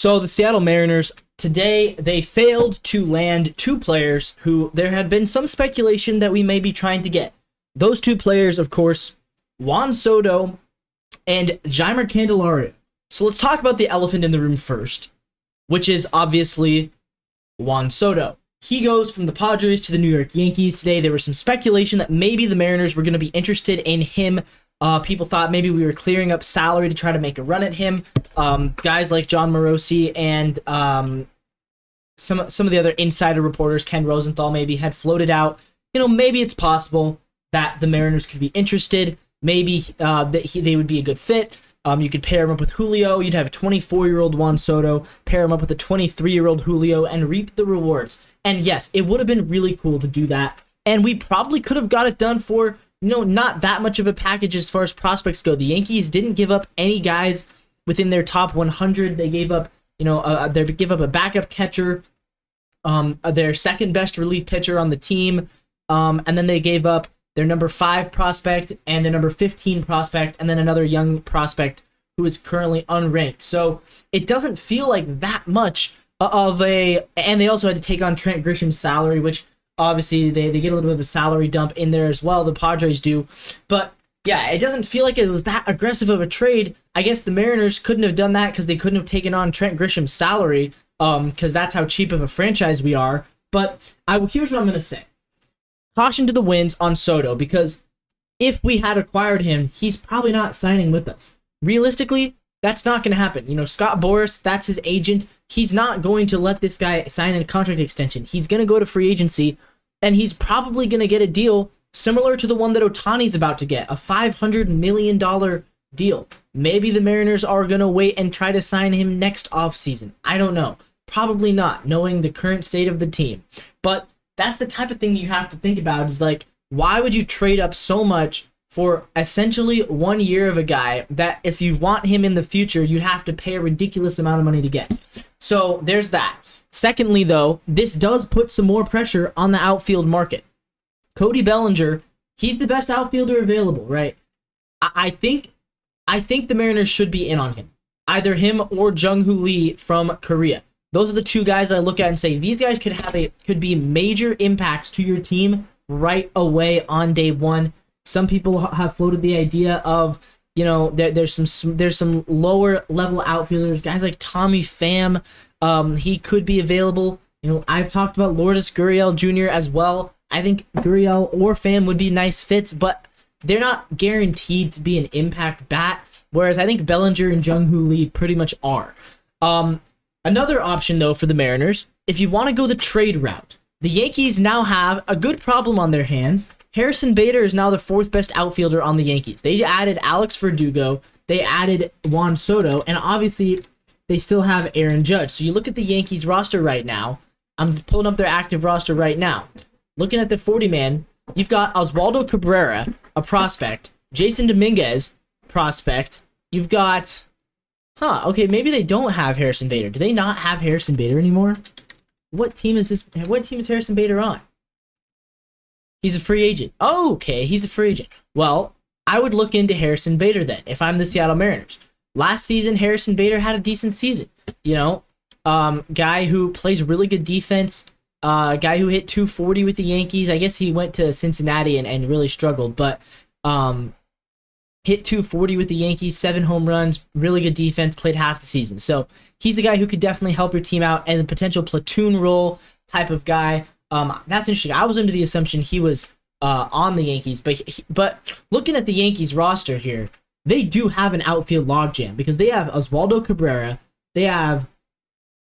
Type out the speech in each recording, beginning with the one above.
So the Seattle Mariners, today, they failed to land two players who there had been some speculation that we may be trying to get. Those two players, of course, Juan Soto and Jeimer Candelario. So let's talk about the elephant in the room first, which is obviously Juan Soto. He goes from the Padres to the New York Yankees today. There was some speculation that maybe the Mariners were going to be interested in him. People thought maybe we were clearing up salary to try to make a run at him. Guys like John Morosi and some of the other insider reporters, Ken Rosenthal maybe, had floated out. Maybe it's possible that the Mariners could be interested. Maybe they would be a good fit. You could pair him up with Julio. You'd have a 24-year-old Juan Soto, pair him up with a 23-year-old Julio, and reap the rewards. And yes, it would have been really cool to do that. And we probably could have got it done for, not that much of a package as far as prospects go. The Yankees didn't give up any guys within their top 100. They gave up, they give up a backup catcher, their second best relief pitcher on the team, and then they gave up their number 5 prospect and their number 15 prospect, and then another young prospect who is currently unranked. So it doesn't feel like that much of a... And they also had to take on Trent Grisham's salary, which obviously they get a little bit of a salary dump in there as well. The Padres do. But yeah, it doesn't feel like it was that aggressive of a trade. I guess the Mariners couldn't have done that because they couldn't have taken on Trent Grisham's salary, because that's how cheap of a franchise we are. But here's what I'm going to say. Caution to the winds on Soto, because if we had acquired him, he's probably not signing with us. Realistically, that's not going to happen. Scott Boras, that's his agent. He's not going to let this guy sign a contract extension. He's going to go to free agency, and he's probably going to get a deal similar to the one that Ohtani's about to get, a $500 million deal. Maybe the Mariners are going to wait and try to sign him next offseason. I don't know. Probably not, knowing the current state of the team. But that's the type of thing you have to think about, is like, why would you trade up so much for essentially 1 year of a guy that if you want him in the future, you'd have to pay a ridiculous amount of money to get? So there's that. Secondly, though, this does put some more pressure on the outfield market. Cody Bellinger, he's the best outfielder available, right? I think the Mariners should be in on him. Either him or Jung-Hoo Lee from Korea. Those are the two guys I look at and say, these guys could be major impacts to your team right away on day one. Some people have floated the idea of, there's some lower level outfielders, guys like Tommy Pham. He could be available. I've talked about Lourdes Gurriel Jr. as well. I think Gurriel or Pham would be nice fits, but they're not guaranteed to be an impact bat, whereas I think Bellinger and Jung-Hoo Lee pretty much are. Another option, though, for the Mariners, if you want to go the trade route, the Yankees now have a good problem on their hands. Harrison Bader is now the 4th best outfielder on the Yankees. They added Alex Verdugo, they added Juan Soto, and obviously they still have Aaron Judge. So you look at the Yankees roster right now. I'm pulling up their active roster right now. Looking at the 40-man, you've got Oswaldo Cabrera, a prospect, Jason Dominguez, prospect. You've got... okay, maybe they don't have Harrison Bader. Do they not have Harrison Bader anymore? What team is this? What team is Harrison Bader on? He's a free agent. Oh, okay, he's a free agent. Well, I would look into Harrison Bader then, if I'm the Seattle Mariners. Last season, Harrison Bader had a decent season. Guy who plays really good defense. Guy who hit 240 with the Yankees. I guess he went to Cincinnati and really struggled, but hit 240 with the Yankees, 7 home runs, really good defense, played half the season. So he's a guy who could definitely help your team out, and a potential platoon role type of guy. That's interesting. I was under the assumption he was on the Yankees, but looking at the Yankees roster here, they do have an outfield logjam because they have Oswaldo Cabrera, they have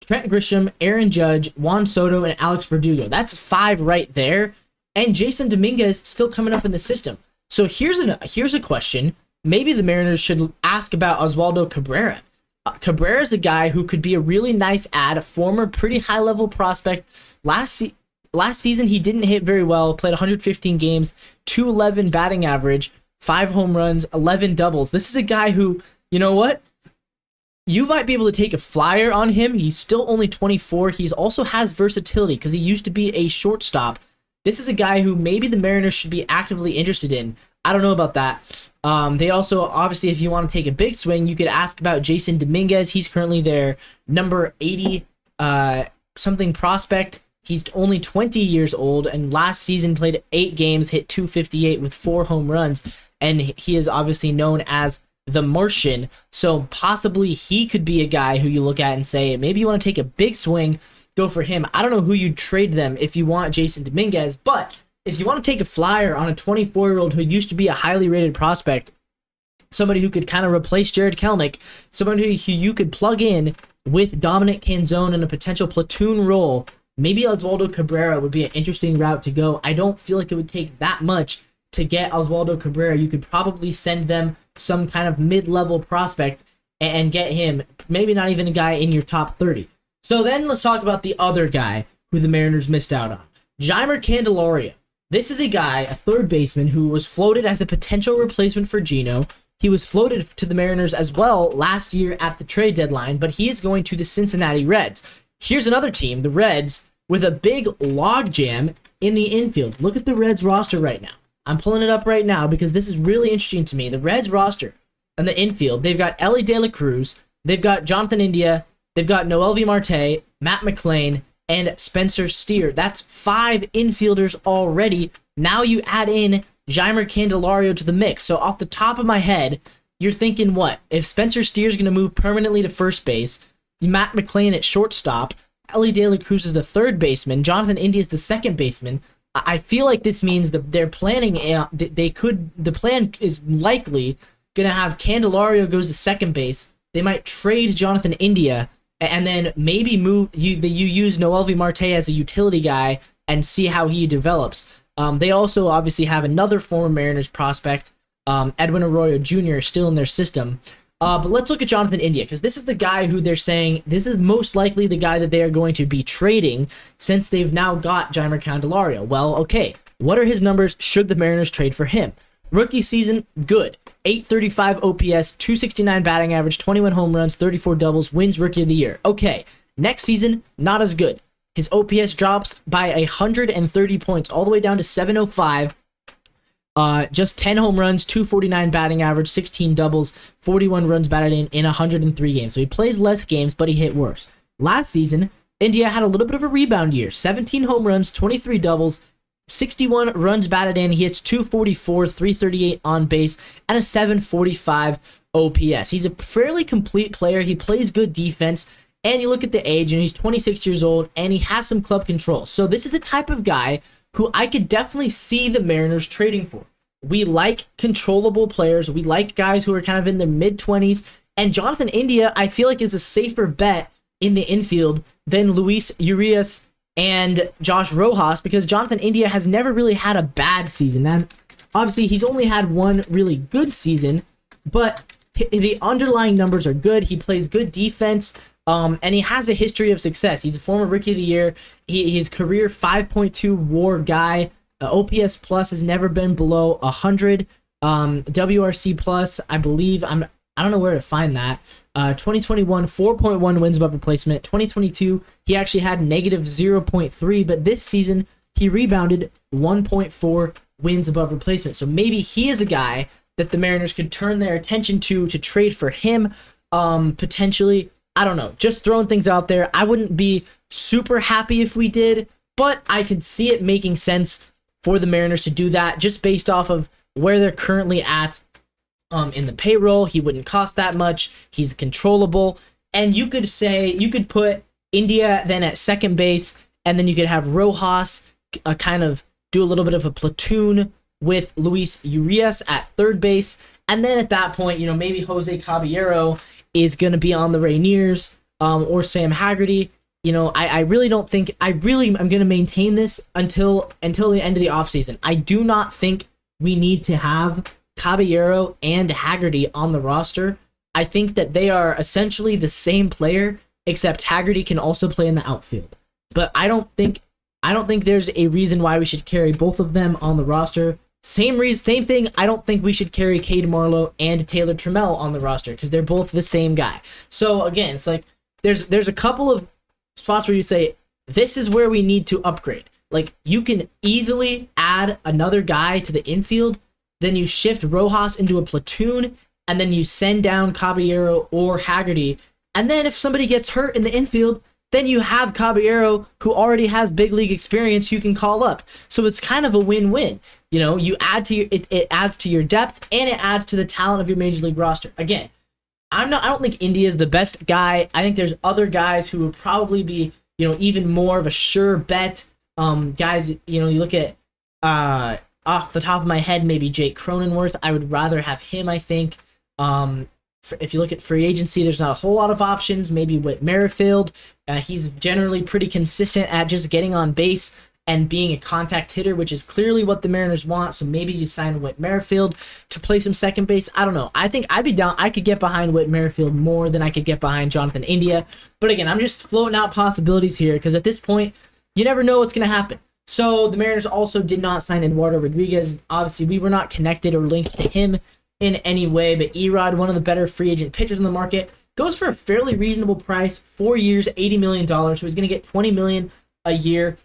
Trent Grisham, Aaron Judge, Juan Soto, and Alex Verdugo. That's 5 right there, and Jason Dominguez still coming up in the system. So here's a question. Maybe the Mariners should ask about Oswaldo Cabrera. Cabrera is a guy who could be a really nice add, a former pretty high-level prospect. Last season, he didn't hit very well, played 115 games, 211 batting average, 5 home runs, 11 doubles. This is a guy who, you know what? You might be able to take a flyer on him. He's still only 24. He also has versatility because he used to be a shortstop. This is a guy who maybe the Mariners should be actively interested in. I don't know about that. They also, obviously, if you want to take a big swing, you could ask about Jason Dominguez. He's currently their number 80 something prospect. He's only 20 years old, and last season played 8 games, hit 258 with 4 home runs, and he is obviously known as the Martian. So possibly he could be a guy who you look at and say, maybe you want to take a big swing, go for him. I don't know who you'd trade them if you want Jason Dominguez, but if you want to take a flyer on a 24-year-old who used to be a highly rated prospect, somebody who could kind of replace Jared Kelenic, somebody who you could plug in with Dominic Canzone in a potential platoon role, maybe Oswaldo Cabrera would be an interesting route to go. I don't feel like it would take that much to get Oswaldo Cabrera. You could probably send them some kind of mid-level prospect and get him, maybe not even a guy in your top 30. So then let's talk about the other guy who the Mariners missed out on. Jeimer Candelario. This is a guy, a third baseman, who was floated as a potential replacement for Gino. He was floated to the Mariners as well last year at the trade deadline, but he is going to the Cincinnati Reds. Here's another team, the Reds, with a big logjam in the infield. Look at the Reds roster right now. I'm pulling it up right now because this is really interesting to me. The Reds roster in the infield, they've got Ellie De La Cruz, they've got Jonathan India, they've got Noelvi Marte, Matt McClain, and Spencer Steer. That's 5 infielders already. Now you add in Jeimer Candelario to the mix. So off the top of my head, you're thinking what? If Spencer Steer's going to move permanently to first base, Matt McClain at shortstop, Ellie De La Cruz is the third baseman, Jonathan India is the second baseman. I feel like this means that they're planning. The plan is likely going to have Candelario goes to second base. They might trade Jonathan India and then maybe you use Noelvi Marte as a utility guy and see how he develops. They also obviously have another former Mariners prospect, Edwin Arroyo Jr., still in their system. But let's look at Jonathan India, because this is the guy who they're saying this is most likely the guy that they are going to be trading since they've now got Jeimer Candelario. Well, okay, what are his numbers should the Mariners trade for him? Rookie season, good. 835 OPS, 269 batting average, 21 home runs, 34 doubles, wins Rookie of the Year. Okay, next season, not as good. His OPS drops by 130 points, all the way down to 705. Just 10 home runs, 249 batting average, 16 doubles, 41 runs batted in 103 games. So he plays less games, but he hit worse. Last season, India had a little bit of a rebound year. 17 home runs, 23 doubles, 61 runs batted in. He hits 244, 338 on base, and a 745 OPS. He's a fairly complete player. He plays good defense. And you look at the age, and he's 26 years old, and he has some club control. So this is a type of guy who I could definitely see the Mariners trading for. We like controllable players. We like guys who are kind of in their mid-20s. And Jonathan India, I feel like, is a safer bet in the infield than Luis Urias and Josh Rojas, because Jonathan India has never really had a bad season. And obviously, he's only had one really good season, but the underlying numbers are good. He plays good defense. And he has a history of success. He's a former Rookie of the Year. His career 5.2 WAR guy. OPS plus has never been below 100. WRC plus, I believe, I don't know where to find that. 2021, 4.1 wins above replacement. 2022, he actually had negative 0.3, but this season he rebounded 1.4 wins above replacement. So maybe he is a guy that the Mariners could turn their attention to trade for him, potentially. I don't know, just throwing things out there. I wouldn't be super happy if we did, but I could see it making sense for the Mariners to do that just based off of where they're currently at in the payroll. He wouldn't cost that much. He's controllable. And you could put India then at second base, and then you could have Rojas kind of do a little bit of a platoon with Luis Urias at third base. And then at that point, maybe Jose Caballero is going to be on the Rainiers, or Sam Haggerty. I really don't think, I really am going to maintain this until the end of the offseason. I do not think we need to have Caballero and Haggerty on the roster. I think that they are essentially the same player, except Haggerty can also play in the outfield. But I don't think there's a reason why we should carry both of them on the roster. Same thing. I don't think we should carry Cade Marlowe and Taylor Trammell on the roster because they're both the same guy. So again, it's like there's a couple of spots where you say this is where we need to upgrade. Like you can easily add another guy to the infield then you shift Rojas into a platoon, and then you send down Caballero or Haggerty. And then if somebody gets hurt in the infield, then you have Caballero, who already has big league experience, you can call up. So it's kind of a win-win. You know, you add to it adds to your depth, and it adds to the talent of your major league roster. Again, I don't think India is the best guy. I think there's other guys who would probably be, you know, even more of a sure bet. Guys, you know, you look at off the top of my head, maybe Jake Cronenworth. I would rather have him, I think. If you look at free agency, there's not a whole lot of options. Maybe Whit Merrifield. He's generally pretty consistent at just getting on base and being a contact hitter, which is clearly what the Mariners want. So maybe you sign Whit Merrifield to play some second base. I don't know. I think I'd be down. I could get behind Whit Merrifield more than I could get behind Jonathan India. But again, I'm just floating out possibilities here because at this point, you never know what's going to happen. So the Mariners also did not sign Eduardo Rodriguez. Obviously, we were not connected or linked to him in any way, but Erod, one of the better free agent pitchers in the market, goes for a fairly reasonable price, 4 years, $80 million, so he's going to get $20 million a year.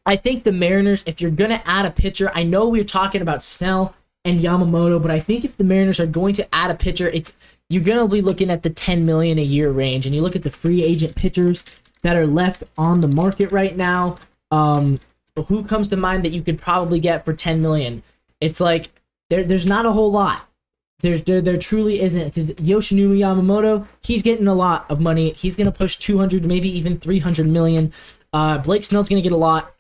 I think the Mariners, if you're going to add a pitcher, I know we're talking about Snell and Yamamoto, but I think if the Mariners are going to add a pitcher, you're going to be looking at the $10 million a year range, and you look at the free agent pitchers that are left on the market right now, who comes to mind that you could probably get for $10 million? It's like, there's not a whole lot. There truly isn't, because Yoshinobu Yamamoto, he's getting a lot of money. He's going to push 200, maybe even 300 million. Blake Snell's going to get a lot.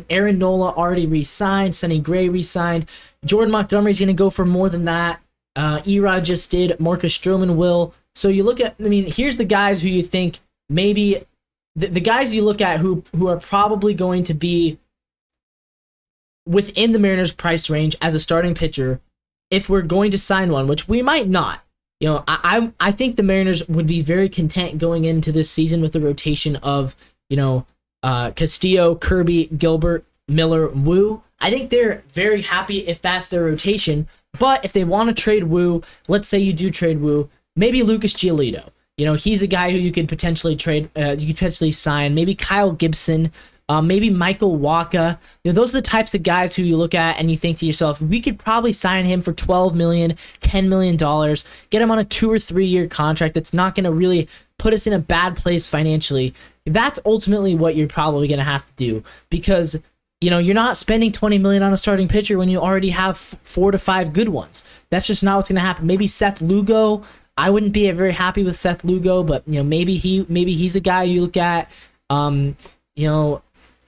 Aaron Nola already re-signed. Sonny Gray re-signed. Jordan Montgomery's going to go for more than that. Erod just did. Marcus Stroman will. So you look at, I mean, here's the guys who you think maybe, the guys you look at who are probably going to be within the Mariners' price range as a starting pitcher, if we're going to sign one, which we might not. You know, I think the Mariners would be very content going into this season with the rotation of, you know, Castillo, Kirby, Gilbert, Miller, Wu. I think they're very happy if that's their rotation. But if they want to trade Wu, let's say you do trade Wu, maybe Lucas Giolito. You know, he's a guy who you could potentially trade. You could potentially sign. Maybe Kyle Gibson. Maybe Michael Wacha. You know, those are the types of guys who you look at and you think to yourself, we could probably sign him for $12 million, $10 million, get him on a 2 or 3 year contract that's not going to really put us in a bad place financially. That's ultimately what you're probably going to have to do, because, you know, you're not spending $20 million on a starting pitcher when you already have 4 to 5 good ones. That's just not what's going to happen. Maybe Seth Lugo. I wouldn't be very happy with Seth Lugo, but, you know, maybe he's a guy you look at. You know,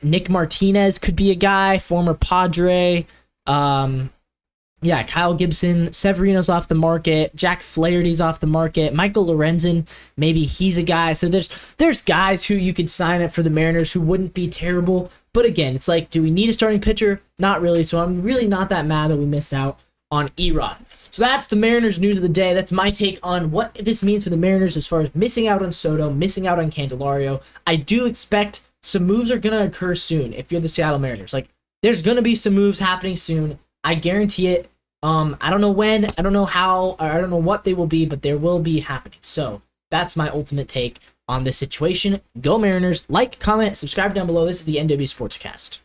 Nick Martinez could be a guy, former Padre. Kyle Gibson, Severino's off the market, Jack Flaherty's off the market, Michael Lorenzen, maybe he's a guy. So there's guys who you could sign up for the Mariners who wouldn't be terrible. But again, it's like, do we need a starting pitcher? Not really. So I'm really not that mad that we missed out on Erod. So that's the Mariners news of the day. That's my take on what this means for the Mariners as far as missing out on Soto, missing out on Candelario. I do expect some moves are going to occur soon if you're the Seattle Mariners. Like, there's going to be some moves happening soon. I guarantee it. I don't know when, I don't know how, or I don't know what they will be, but there will be happening. So that's my ultimate take on this situation. Go Mariners. Like, comment, subscribe down below. This is the NW Sportscast.